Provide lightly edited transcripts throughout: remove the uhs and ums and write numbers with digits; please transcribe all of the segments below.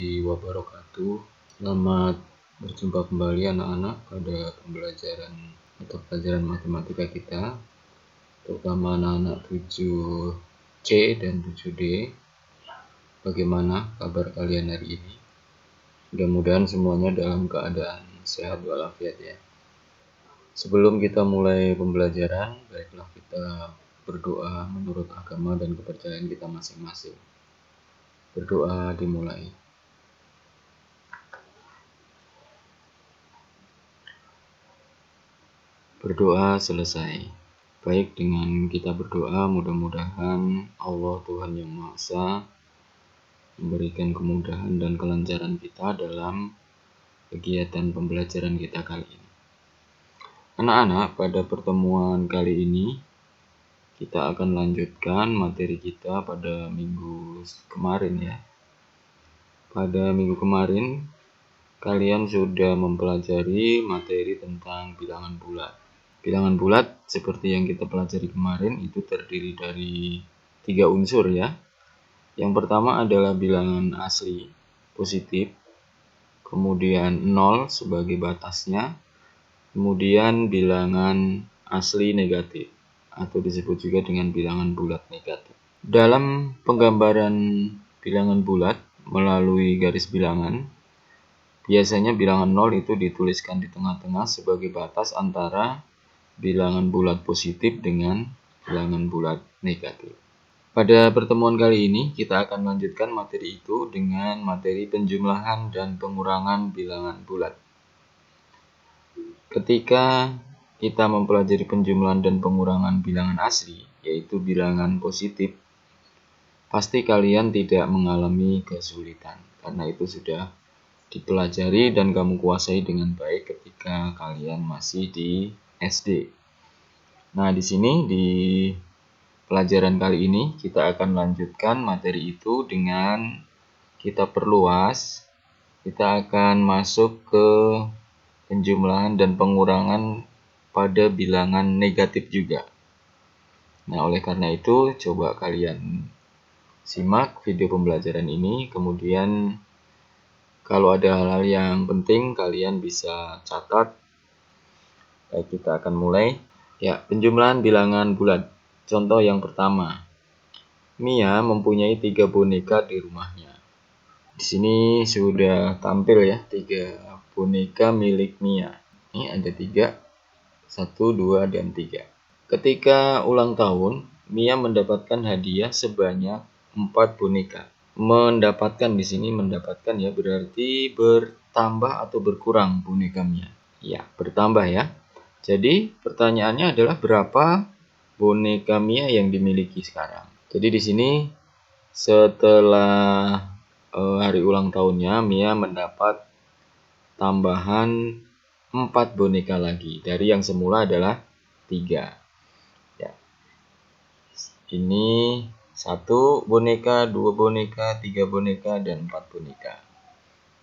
wabarakatuh. Selamat berjumpa kembali anak-anak pada pembelajaran atau pelajaran matematika kita, terutama anak-anak 7C dan 7D. Bagaimana kabar kalian hari ini? Mudah-mudahan semuanya dalam keadaan sehat walafiat ya. Sebelum kita mulai pembelajaran, baiklah kita berdoa menurut agama dan kepercayaan kita masing-masing. Berdoa dimulai. Berdoa selesai. Baik, dengan kita berdoa, mudah-mudahan Allah Tuhan Yang Maha Esa memberikan kemudahan dan kelancaran kita dalam kegiatan pembelajaran kita kali ini. Anak-anak, pada pertemuan kali ini kita akan lanjutkan materi kita pada minggu kemarin ya. Pada minggu kemarin kalian sudah mempelajari materi tentang bilangan bulat. Bilangan bulat seperti yang kita pelajari kemarin itu terdiri dari 3 unsur ya. Yang pertama adalah bilangan asli positif, kemudian 0 sebagai batasnya, kemudian bilangan asli negatif atau disebut juga dengan bilangan bulat negatif. Dalam penggambaran bilangan bulat melalui garis bilangan, biasanya bilangan 0 itu dituliskan di tengah-tengah sebagai batas antara bilangan bulat positif dengan bilangan bulat negatif. Pada pertemuan kali ini kita akan lanjutkan materi itu dengan materi penjumlahan dan pengurangan bilangan bulat. Ketika kita mempelajari penjumlahan dan pengurangan bilangan asli, yaitu bilangan positif, pasti kalian tidak mengalami kesulitan karena itu sudah dipelajari dan kamu kuasai dengan baik ketika kalian masih di SD. Nah, di sini di pelajaran kali ini kita akan lanjutkan materi itu dengan kita perluas. Kita akan masuk ke penjumlahan dan pengurangan pada bilangan negatif juga. Nah, oleh karena itu coba kalian simak video pembelajaran ini, kemudian kalau ada hal-hal yang penting kalian bisa catat. Baik, kita akan mulai. Ya, penjumlahan bilangan bulat. Contoh yang pertama. Mia mempunyai 3 boneka di rumahnya. Di sini sudah tampil ya 3 boneka milik Mia. Ini ada 3. 1, 2, dan 3. Ketika ulang tahun, Mia mendapatkan hadiah sebanyak 4 boneka. Mendapatkan di sini mendapatkan ya berarti bertambah atau berkurang boneka Mia. Ya, bertambah ya. Jadi pertanyaannya adalah berapa boneka Mia yang dimiliki sekarang. Jadi di sini setelah hari ulang tahunnya Mia mendapat tambahan 4 boneka lagi dari yang semula adalah 3. Ya. Ini 1 boneka, 2 boneka, 3 boneka, dan 4 boneka.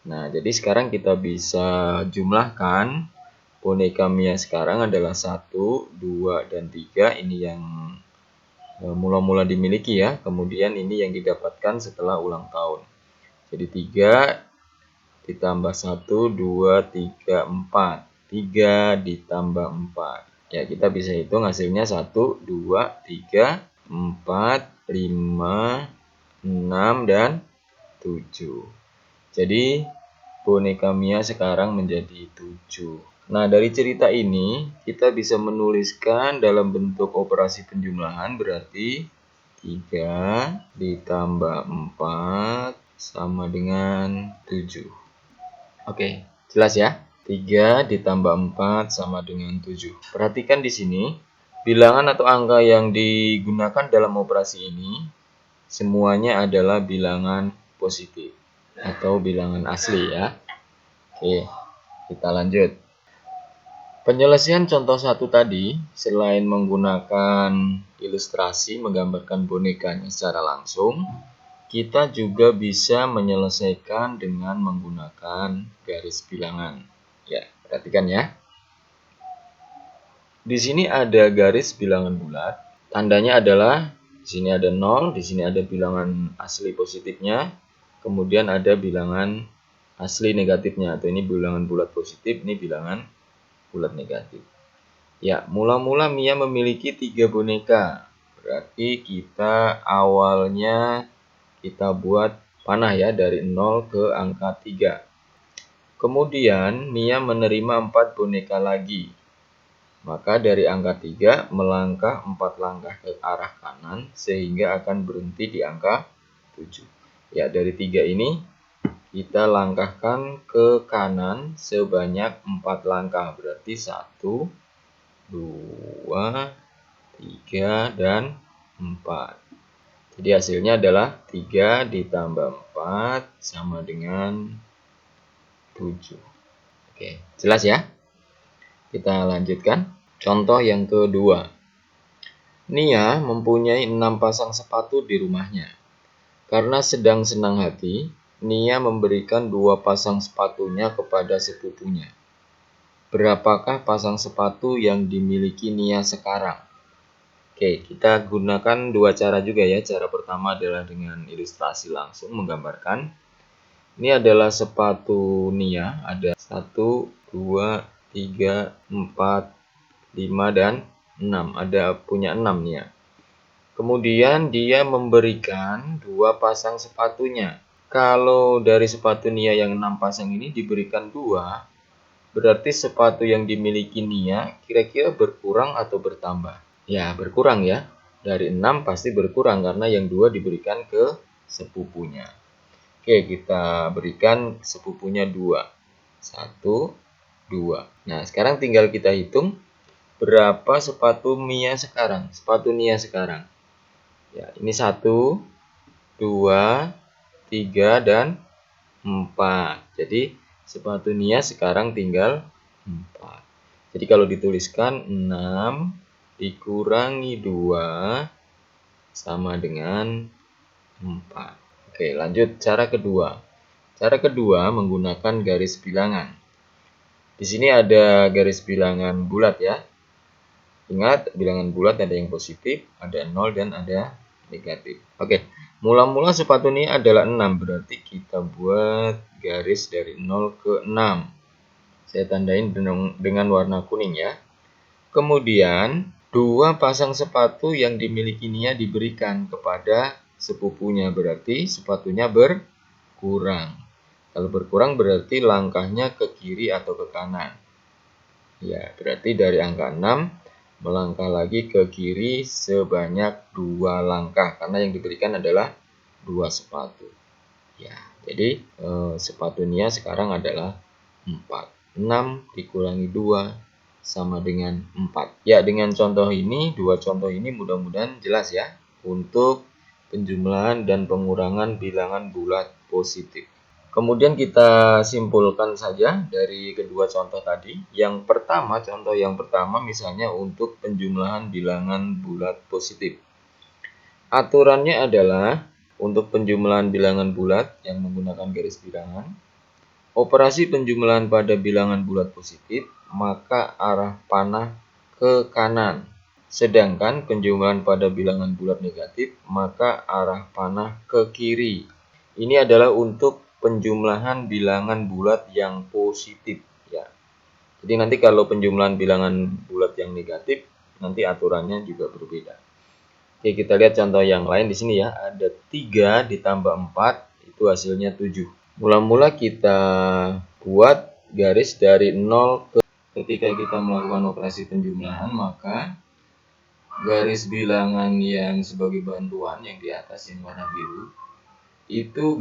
Nah, jadi sekarang kita bisa jumlahkan boneka Mia sekarang adalah 1, 2, dan 3. Ini yang mula-mula dimiliki ya. Kemudian ini yang didapatkan setelah ulang tahun. Jadi 3 ditambah 1, 2, 3, 4. 3 ditambah 4. Ya, kita bisa hitung hasilnya 1, 2, 3, 4, 5, 6, dan 7. Jadi boneka Mia sekarang menjadi 7. Nah, dari cerita ini kita bisa menuliskan dalam bentuk operasi penjumlahan, berarti 3 ditambah 4 sama dengan 7. Oke, jelas ya? 3 ditambah 4 sama dengan 7. Perhatikan di sini, bilangan atau angka yang digunakan dalam operasi ini semuanya adalah bilangan positif atau bilangan asli ya. Oke, kita lanjut. Penyelesaian contoh 1 tadi, selain menggunakan ilustrasi menggambarkan bonekanya secara langsung, kita juga bisa menyelesaikan dengan menggunakan garis bilangan. Ya, perhatikan ya. Di sini ada garis bilangan bulat. Tandanya adalah di sini ada 0, di sini ada bilangan asli positifnya. kemudian ada bilangan asli negatifnya, atau ini bilangan bulat positif, ini bilangan bulat negatif. Ya, mula-mula Mia memiliki 3 boneka. Berarti kita awalnya kita buat panah ya dari 0 ke angka 3. Kemudian Mia menerima 4 boneka lagi. Maka dari angka 3 melangkah 4 langkah ke arah kanan sehingga akan berhenti di angka 7. Ya, dari 3 ini kita langkahkan ke kanan sebanyak 4 langkah. Berarti 1, 2, 3, dan 4. Jadi hasilnya adalah 3 ditambah 4 sama dengan 7. Oke, jelas ya? Kita lanjutkan. Contoh yang kedua. Nia mempunyai 6 pasang sepatu di rumahnya. Karena sedang senang hati, Nia memberikan 2 pasang sepatunya kepada sepupunya. Berapakah pasang sepatu yang dimiliki Nia sekarang? Oke, kita gunakan 2 cara juga ya. Cara pertama adalah dengan ilustrasi langsung menggambarkan. Ini adalah sepatu Nia, ada 1, 2, 3, 4, 5, dan 6. Ada punya 6 Nia. Kemudian dia memberikan 2 pasang sepatunya. Kalau dari sepatu Nia yang 6 pasang ini diberikan 2, berarti sepatu yang dimiliki Nia kira-kira berkurang atau bertambah? Ya, berkurang ya. Dari 6 pasti berkurang karena yang 2 diberikan ke sepupunya. Oke, kita berikan sepupunya 2. 1, 2. Nah, sekarang tinggal kita hitung berapa sepatu Mia sekarang. Sepatu Nia sekarang. Ya, ini 1, 2, 3, dan 4. Jadi, sepatu Nia sekarang tinggal 4. Jadi, kalau dituliskan 6 dikurangi 2 sama dengan 4. Oke, lanjut cara kedua. Cara kedua menggunakan garis bilangan. Di sini ada garis bilangan bulat ya. Ingat, bilangan bulat ada yang positif, ada 0, dan ada negatif. Oke, mula-mula sepatu ini adalah 6, berarti kita buat garis dari 0 ke 6. Saya tandain dengan warna kuning ya. Kemudian, 2 pasang sepatu yang dimiliki Nia diberikan kepada sepupunya, berarti sepatunya berkurang. Kalau berkurang berarti langkahnya ke kiri atau ke kanan. Ya, berarti dari angka 6 melangkah lagi ke kiri sebanyak 2 langkah karena yang diberikan adalah 2 sepatu. Ya, jadi sepatu Nia sekarang adalah 4. 6 dikurangi 2 sama dengan 4. Ya, dengan contoh ini, 2 contoh ini mudah-mudahan jelas ya untuk penjumlahan dan pengurangan bilangan bulat positif. Kemudian kita simpulkan saja dari kedua contoh tadi. Contoh yang pertama misalnya untuk penjumlahan bilangan bulat positif. Aturannya adalah untuk penjumlahan bilangan bulat yang menggunakan garis bilangan, operasi penjumlahan pada bilangan bulat positif, maka arah panah ke kanan. Sedangkan penjumlahan pada bilangan bulat negatif, maka arah panah ke kiri. Ini adalah untuk penjumlahan bilangan bulat yang positif ya. Jadi nanti kalau penjumlahan bilangan bulat yang negatif, nanti aturannya juga berbeda. Oke, kita lihat contoh yang lain di sini ya. Ada 3 ditambah 4, itu hasilnya 7. Mula-mula kita buat garis dari 0 ke ketika kita melakukan operasi penjumlahan, maka garis bilangan yang sebagai bantuan yang di atas yang warna biru itu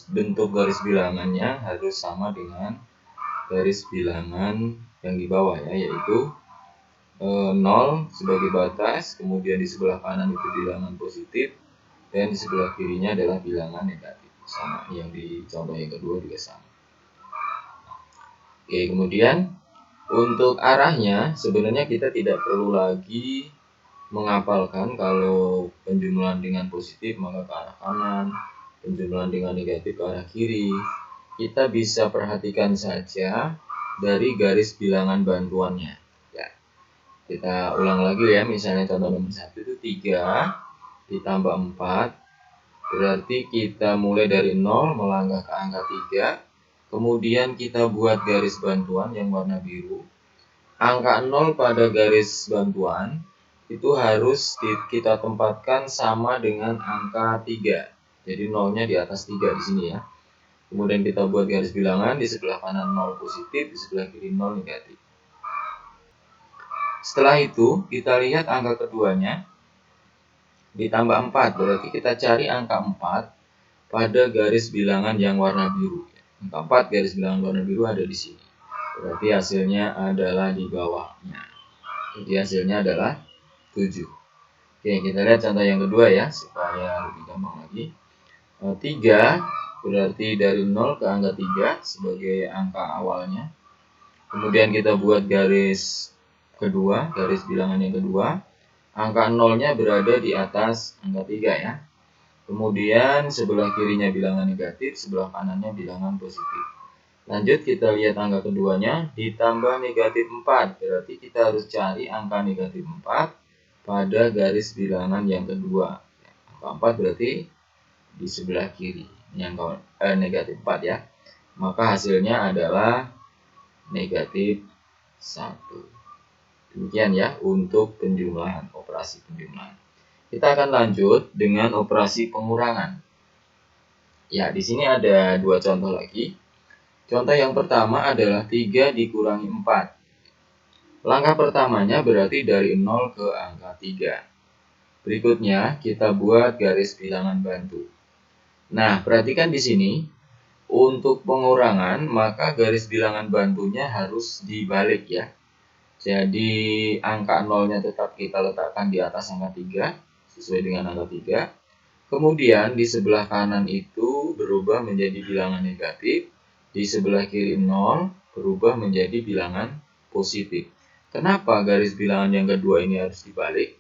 bentuk garis bilangannya harus sama dengan garis bilangan yang di bawah ya, yaitu 0 sebagai batas, kemudian di sebelah kanan itu bilangan positif dan di sebelah kirinya adalah bilangan negatif. Sama yang di contoh yang kedua juga sama. Oke, kemudian untuk arahnya sebenarnya kita tidak perlu lagi menghafalkan kalau penjumlahan dengan positif maka ke arah kanan, penjumlahan dengan negatif ke arah kiri. Kita bisa perhatikan saja dari garis bilangan bantuannya. Ya. Kita ulang lagi ya, misalnya contoh nomor 1 itu 3 ditambah 4 Berarti kita mulai dari 0 melangkah ke angka 3. Kemudian kita buat garis bantuan yang warna biru. Angka 0 pada garis bantuan itu harus kita tempatkan sama dengan angka 3. Jadi 0-nya di atas 3 di sini ya. Kemudian kita buat garis bilangan, di sebelah kanan 0 positif, di sebelah kiri 0 negatif. Setelah itu kita lihat angka keduanya ditambah 4. Berarti kita cari angka 4 pada garis bilangan yang warna biru. Angka 4 garis bilangan warna biru ada di sini. Berarti hasilnya adalah di bawahnya. Jadi hasilnya adalah 7. Oke, kita lihat contoh yang kedua ya, supaya lebih gampang lagi. 3 berarti dari 0 ke angka 3 sebagai angka awalnya. Kemudian kita buat garis kedua, garis bilangan yang kedua. Angka 0-nya berada di atas angka 3 ya. Kemudian sebelah kirinya bilangan negatif, sebelah kanannya bilangan positif. Lanjut kita lihat angka keduanya ditambah negatif 4. Berarti kita harus cari angka negatif 4 pada garis bilangan yang kedua. Angka 4 berarti di sebelah kiri. Ini angka negatif 4 ya. Maka hasilnya adalah negatif 1. Demikian ya untuk penjumlahan, operasi penjumlahan. Kita akan lanjut dengan operasi pengurangan. Ya, di sini ada dua contoh lagi. Contoh yang pertama adalah 3 dikurangi 4. Langkah pertamanya berarti dari 0 ke angka 3. Berikutnya kita buat garis bilangan bantu. Nah, perhatikan di sini. Untuk pengurangan, maka garis bilangan bantunya harus dibalik ya. Jadi angka 0-nya tetap kita letakkan di atas angka 3 sesuai dengan angka 3. Kemudian di sebelah kanan itu berubah menjadi bilangan negatif, di sebelah kiri 0 berubah menjadi bilangan positif. Kenapa garis bilangan yang kedua ini harus dibalik?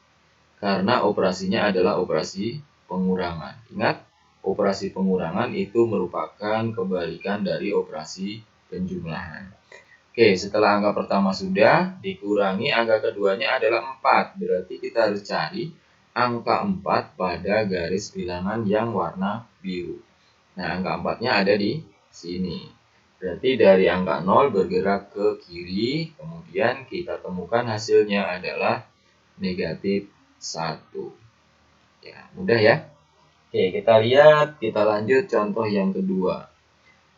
Karena operasinya adalah operasi pengurangan. Ingat, operasi pengurangan itu merupakan kebalikan dari operasi penjumlahan. Oke, setelah angka pertama sudah dikurangi, angka keduanya adalah 4. Berarti kita harus cari angka 4 pada garis bilangan yang warna biru. Nah, angka 4-nya ada di sini. Berarti dari angka 0 bergerak ke kiri, kemudian kita temukan hasilnya adalah negatif 1. Ya, mudah ya. Oke, kita lihat, kita lanjut contoh yang kedua.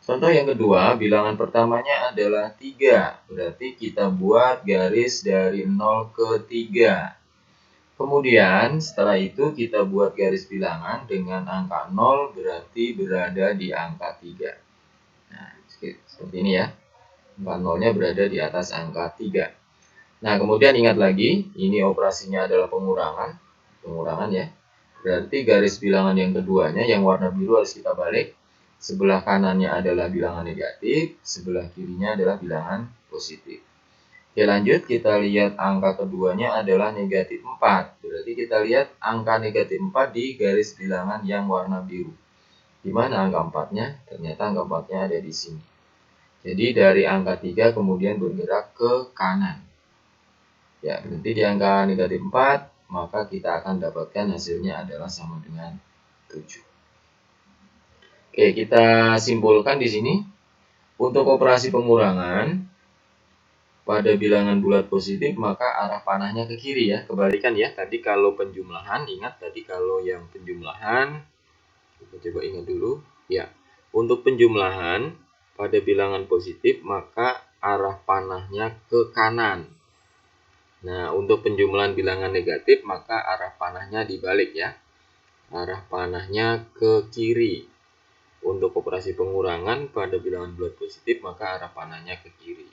Contoh yang kedua, bilangan pertamanya adalah 3. Berarti kita buat garis dari 0 ke 3. Kemudian setelah itu kita buat garis bilangan dengan angka 0 berarti berada di angka 3. Nah, seperti ini ya. Angka 0-nya berada di atas angka 3. Nah, kemudian ingat lagi, ini operasinya adalah pengurangan. Pengurangan ya. Berarti garis bilangan yang keduanya yang warna biru harus kita balik. Sebelah kanannya adalah bilangan negatif, sebelah kirinya adalah bilangan positif. Oke, lanjut kita lihat angka keduanya adalah negatif 4. Berarti kita lihat angka negatif 4 di garis bilangan yang warna biru. Di mana angka 4-nya? Ternyata angka 4-nya ada di sini. Jadi dari angka 3 kemudian bergerak ke kanan. Ya, berarti di angka negatif 4, maka kita akan dapatkan hasilnya adalah sama dengan 7. Oke, kita simpulkan di sini. Untuk operasi pengurangan pada bilangan bulat positif, maka arah panahnya ke kiri ya. Kebalikan ya. Tadi kalau penjumlahan, ingat tadi kalau yang penjumlahan, kita coba ingat dulu. Ya, untuk penjumlahan pada bilangan positif, maka arah panahnya ke kanan. Nah, untuk penjumlahan bilangan negatif, maka arah panahnya dibalik ya. Arah panahnya ke kiri. Untuk operasi pengurangan pada bilangan bulat positif, maka arah panahnya ke kiri.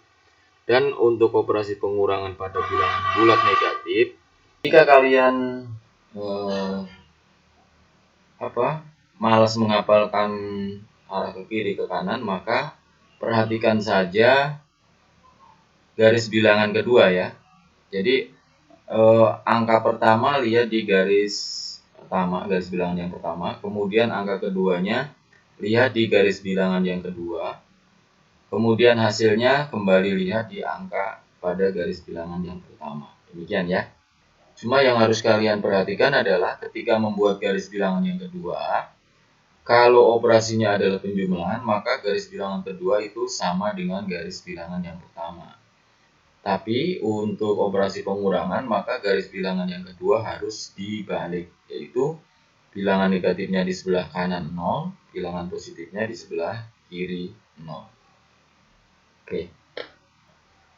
Dan untuk operasi pengurangan pada bilangan bulat negatif, jika kalian malas menghafalkan arah ke kiri ke kanan, maka perhatikan saja garis bilangan kedua ya. Jadi angka pertama lihat di garis pertama, garis bilangan yang pertama, kemudian angka keduanya lihat di garis bilangan yang kedua, kemudian hasilnya kembali lihat di angka pada garis bilangan yang pertama. Demikian ya. Cuma yang harus kalian perhatikan adalah ketika membuat garis bilangan yang kedua, Kalau operasinya adalah penjumlahan, maka garis bilangan kedua itu sama dengan garis bilangan yang pertama. Tapi untuk operasi pengurangan, maka garis bilangan yang kedua harus dibalik, yaitu bilangan negatifnya di sebelah kanan 0, bilangan positifnya di sebelah kiri 0.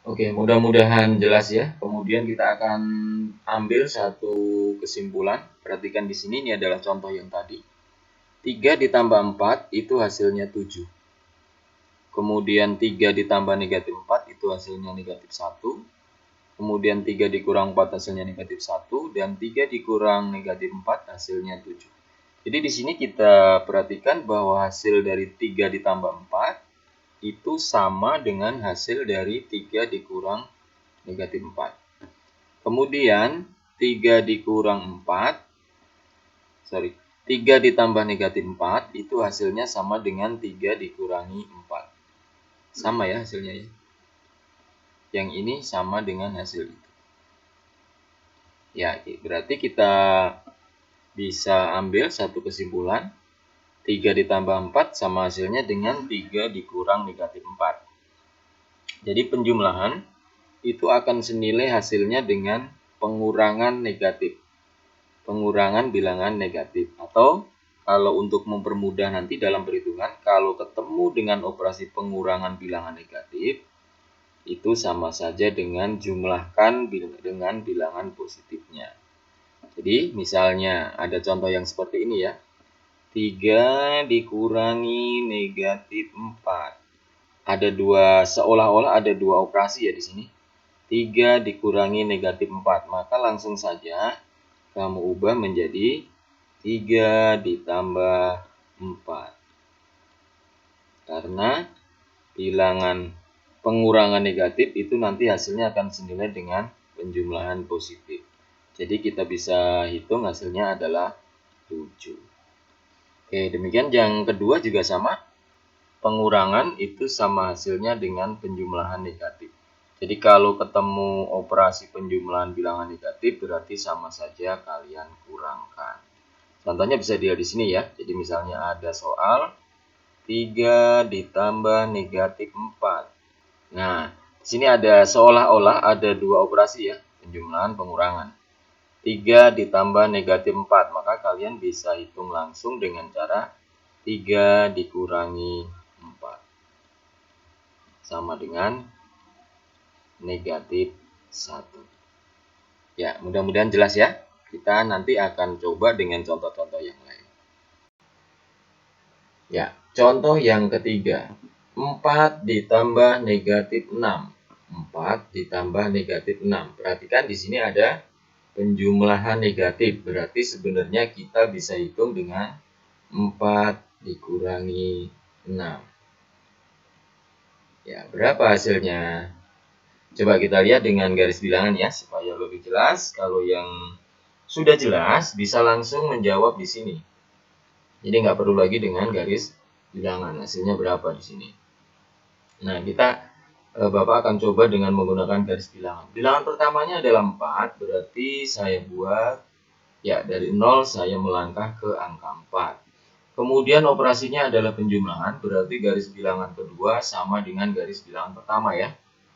Oke, mudah-mudahan jelas ya. Kemudian kita akan ambil satu kesimpulan. Perhatikan di sini, ini adalah contoh yang tadi. 3 ditambah 4 itu hasilnya 7. Kemudian 3 ditambah negatif 4 itu hasilnya negatif 1. Kemudian 3 dikurang 4 hasilnya negatif 1. Dan 3 dikurang negatif 4 hasilnya 7. Jadi di sini kita perhatikan bahwa hasil dari 3 ditambah 4 itu sama dengan hasil dari 3 dikurang negatif 4. Kemudian 3 dikurang 3 ditambah negatif 4 itu hasilnya sama dengan 3 dikurangi 4. Sama ya hasilnya ya. Yang ini sama dengan hasil itu. Ya, berarti kita bisa ambil satu kesimpulan. 3 ditambah 4 sama hasilnya dengan 3 dikurang negatif 4. Jadi penjumlahan itu akan senilai hasilnya dengan pengurangan negatif. Pengurangan bilangan negatif. Atau kalau untuk mempermudah nanti dalam perhitungan, kalau ketemu dengan operasi pengurangan bilangan negatif, itu sama saja dengan jumlahkan dengan bilangan positifnya. Jadi misalnya ada contoh yang seperti ini ya. 3 dikurangi negatif 4. Seolah-olah ada dua operasi ya di sini. 3 dikurangi negatif 4. Maka langsung saja kamu ubah menjadi 3 ditambah 4. Karena bilangan pengurangan negatif itu nanti hasilnya akan senilai dengan penjumlahan positif. Jadi kita bisa hitung hasilnya adalah 7. Oke, demikian yang kedua juga sama. Pengurangan itu sama hasilnya dengan penjumlahan negatif. Jadi kalau ketemu operasi penjumlahan bilangan negatif berarti sama saja kalian kurangkan. Contohnya bisa dilihat di sini ya. Jadi misalnya ada soal 3 ditambah negatif 4. Nah, di sini ada seolah-olah ada dua operasi ya, penjumlahan pengurangan. 3 ditambah negatif 4, maka kalian bisa hitung langsung dengan cara 3 dikurangi 4. Sama dengan negatif 1. Ya, mudah-mudahan jelas ya. Kita nanti akan coba dengan contoh-contoh yang lain. Ya, contoh yang ketiga. 4 ditambah negatif 6. 4 ditambah negatif 6. Perhatikan di sini ada penjumlahan negatif. Berarti sebenarnya kita bisa hitung dengan 4 dikurangi 6. Ya, berapa hasilnya? Coba kita lihat dengan garis bilangan ya, supaya lebih jelas. Kalau yang sudah jelas, bisa langsung menjawab di sini. Jadi nggak perlu lagi dengan garis bilangan. Hasilnya berapa di sini? Nah, Bapak akan coba dengan menggunakan garis bilangan. Bilangan pertamanya adalah 4, berarti saya buat, ya dari 0 saya melangkah ke angka 4. Kemudian operasinya adalah penjumlahan, berarti garis bilangan kedua sama dengan garis bilangan pertama ya.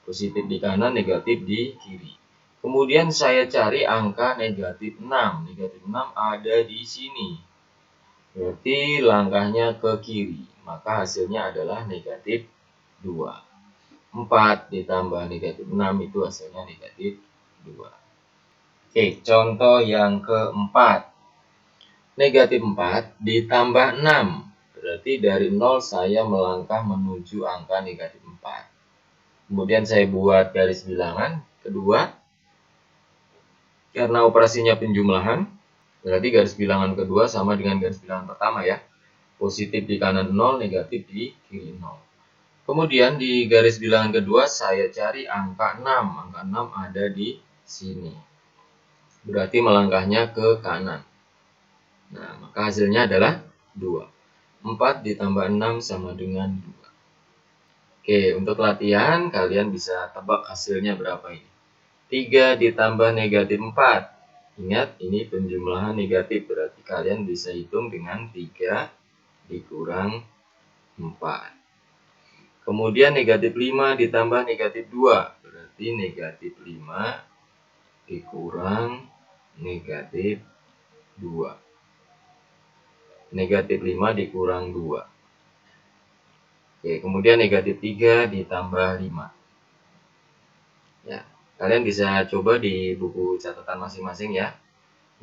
Positif di kanan, negatif di kiri. Kemudian saya cari angka negatif 6. Negatif 6 ada di sini. Berarti langkahnya ke kiri. Maka hasilnya adalah negatif 2. 4 ditambah negatif 6 itu hasilnya negatif 2. Oke, contoh yang keempat. Negatif 4 ditambah 6. Berarti dari 0 saya melangkah menuju angka negatif 4. Kemudian saya buat garis bilangan kedua. Karena operasinya penjumlahan, berarti garis bilangan kedua sama dengan garis bilangan pertama ya. Positif di kanan 0, negatif di kiri 0. Kemudian di garis bilangan kedua saya cari angka 6. Angka 6 ada di sini. Berarti melangkahnya ke kanan. Nah, maka hasilnya adalah 2. 4 ditambah 6 sama dengan 2. Oke, untuk latihan kalian bisa tebak hasilnya berapa ini. 3 ditambah negatif 4. Ingat, ini penjumlahan negatif, berarti kalian bisa hitung dengan 3 dikurang 4. Kemudian negatif 5 ditambah negatif 2. Berarti negatif 5 dikurang negatif 2. Negatif 5 dikurang 2. Oke, kemudian negatif 3 ditambah 5. Ya, kalian bisa coba di buku catatan masing-masing ya,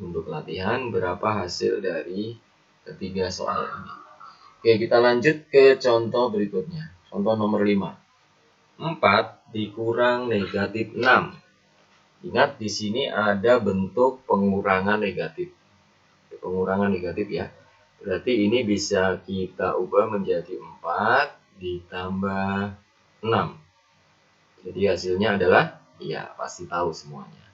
untuk latihan berapa hasil dari ketiga soal ini. Oke, kita lanjut ke contoh berikutnya. Contoh nomor 5. 4 dikurang negatif 6. Ingat, di sini ada bentuk pengurangan negatif. Pengurangan negatif ya. Berarti ini bisa kita ubah menjadi 4 ditambah 6. Jadi hasilnya adalah, ya pasti tahu semuanya.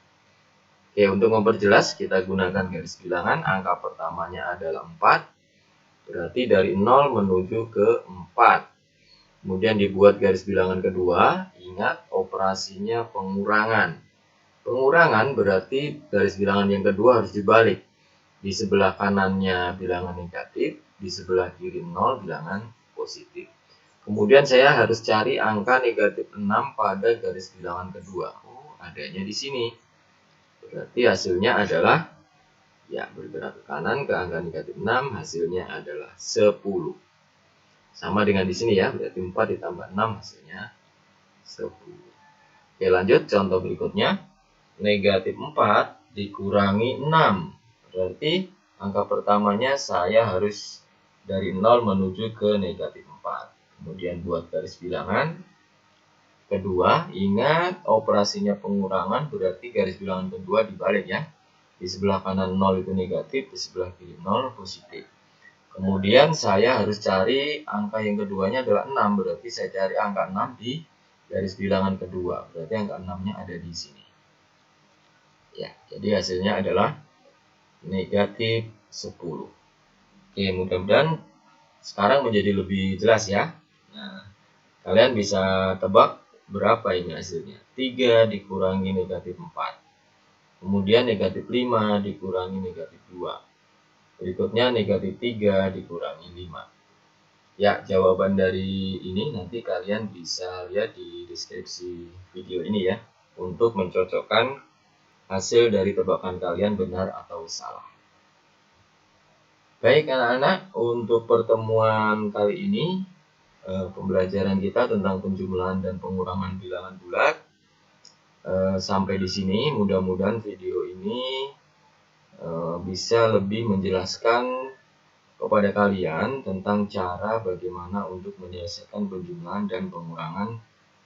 Oke, untuk memperjelas kita gunakan garis bilangan. Angka pertamanya adalah 4. Berarti dari 0 menuju ke 4. Kemudian dibuat garis bilangan kedua. Ingat, operasinya pengurangan. Pengurangan berarti garis bilangan yang kedua harus dibalik. Di sebelah kanannya bilangan negatif, di sebelah kiri 0 bilangan positif. Kemudian saya harus cari angka negatif 6 pada garis bilangan kedua. Oh, adanya di sini. Berarti hasilnya adalah, ya bergerak ke kanan ke angka negatif 6, hasilnya adalah 10. Sama dengan di sini ya, berarti 4 ditambah 6 hasilnya 10. Oke, lanjut contoh berikutnya. Negatif 4 dikurangi 6. Berarti angka pertamanya saya harus dari 0 menuju ke negatif 4. Kemudian buat garis bilangan kedua. Ingat, operasinya pengurangan berarti garis bilangan kedua dibalik ya. Di sebelah kanan 0 itu negatif, di sebelah kiri 0 positif. Kemudian saya harus cari angka yang keduanya adalah 6. Berarti saya cari angka 6 di garis bilangan kedua. Berarti angka 6-nya ada di sini. Ya, jadi hasilnya adalah negatif 10. Oke, mudah-mudahan sekarang menjadi lebih jelas ya. Nah, kalian bisa tebak berapa ini hasilnya. 3 dikurangi negatif 4. Kemudian negatif 5 dikurangi negatif 2. Berikutnya negatif 3 dikurangi 5. Ya, jawaban dari ini nanti kalian bisa lihat di deskripsi video ini ya, untuk mencocokkan hasil dari tebakan kalian benar atau salah. Baik anak-anak, untuk pertemuan kali ini pembelajaran kita tentang penjumlahan dan pengurangan bilangan bulat sampai di sini. Mudah-mudahan video ini bisa lebih menjelaskan kepada kalian tentang cara bagaimana untuk menyelesaikan penjumlahan dan pengurangan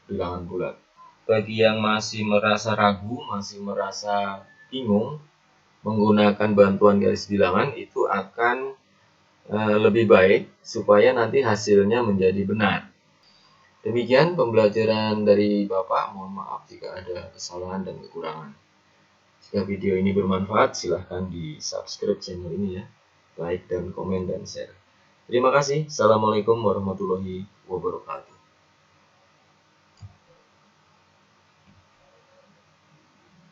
bilangan bulat. Bagi yang masih merasa ragu, masih merasa bingung menggunakan bantuan garis bilangan, itu akan lebih baik supaya nanti hasilnya menjadi benar. Demikian pembelajaran dari Bapak. Mohon maaf jika ada kesalahan dan kekurangan. Jika video ini bermanfaat, silahkan di subscribe channel ini ya, like dan komen dan share. Terima kasih. Assalamualaikum warahmatullahi wabarakatuh.